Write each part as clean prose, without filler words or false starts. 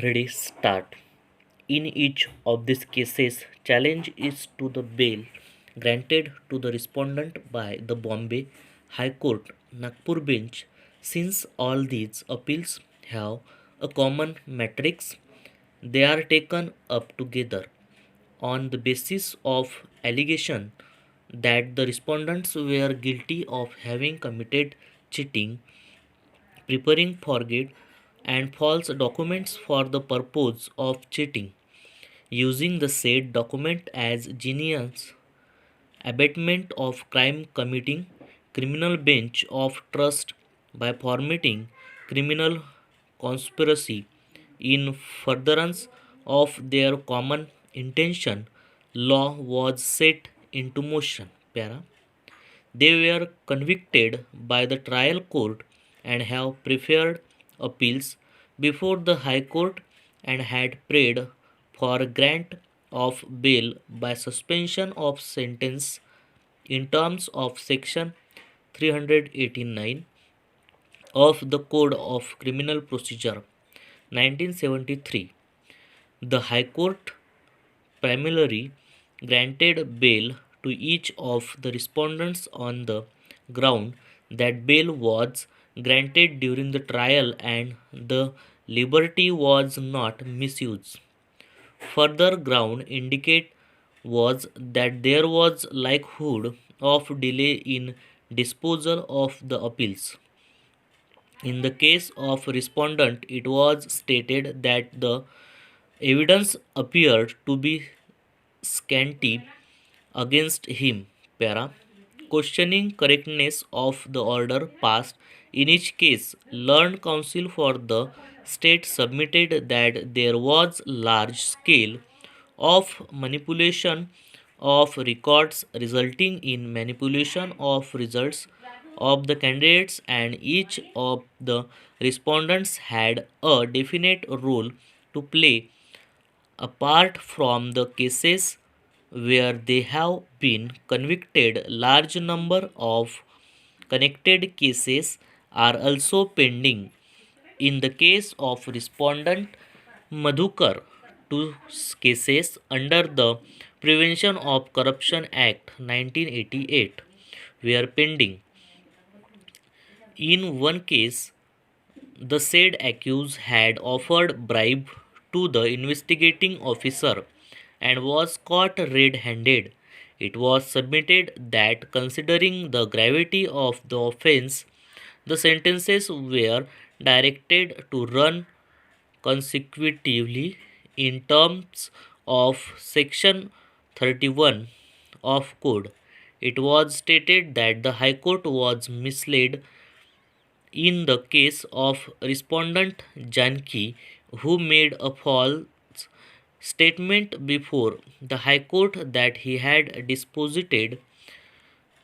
Ready, start. In each of these cases, challenge is to the bail granted to the respondent by the Bombay High Court Nagpur bench. Since all these appeals have a common matrix, they are taken up together on the basis of allegation that the respondents were guilty of having committed cheating, preparing forged and false documents for the purpose of cheating, using the said document as genius abatement of crime, committing criminal bench of trust by formatting criminal conspiracy in furtherance of their common intention. Law was set into motion. Para. They were convicted by the trial court and have preferred appeals before the High Court and had prayed for grant of bail by suspension of sentence in terms of section 389 of the Code of Criminal Procedure 1973. The High Court primarily granted bail to each of the respondents on the ground that bail was granted during the trial and the liberty was not misused. Further ground indicate was that there was likelihood of delay in disposal of the appeals. In the case of respondent, it was stated that the evidence appeared to be scanty against him. Para. Questioning correctness of the order passed in each case, learned counsel for the state submitted that there was large scale of manipulation of records resulting in manipulation of results of the candidates, and each of the respondents had a definite role to play apart from the cases where they have been convicted. Large number of connected cases are also pending. In the case of respondent Madhukar, two cases under the Prevention of Corruption Act 1988 were pending. In one case, the said accused had offered bribe to the investigating officer and was caught red-handed. It was submitted that considering the gravity of the offense, the sentences were directed to run consecutively in terms of section 31 of code. It was stated that the High Court was misled in the case of respondent Janki, who made a false statement before the High Court that he had deposited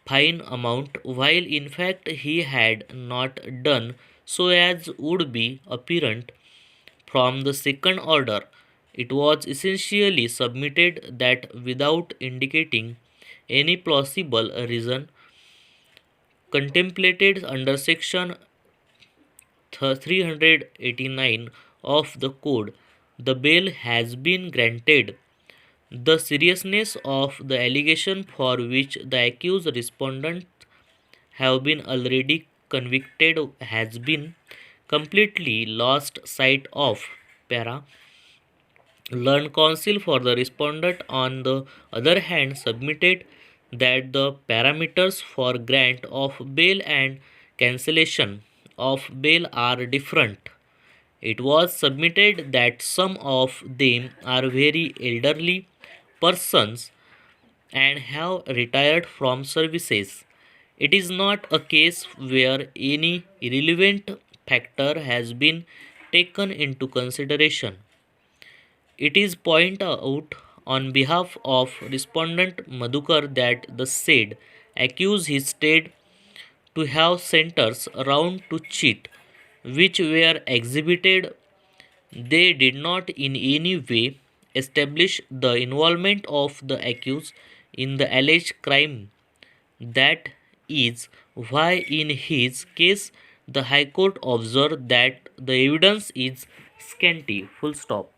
fine amount while in fact he had not done so, as would be apparent from the second order. It was essentially submitted that without indicating any plausible reason contemplated under section 389 of the code, the bail has been granted. The seriousness of the allegation for which the accused respondents have been already convicted has been completely lost sight of. Para. Learned counsel for the respondent, on the other hand, submitted that the parameters for grant of bail and cancellation of bail are different. It was submitted that some of them are very elderly persons and have retired from services. It is not a case where any irrelevant factor has been taken into consideration. It is pointed out on behalf of respondent Madhukar that the said accused his state to have centers around to cheat, which were exhibited. They did not in any way establish the involvement of the accused in the alleged crime. That is why in his case the High Court observed that the evidence is scanty, full stop.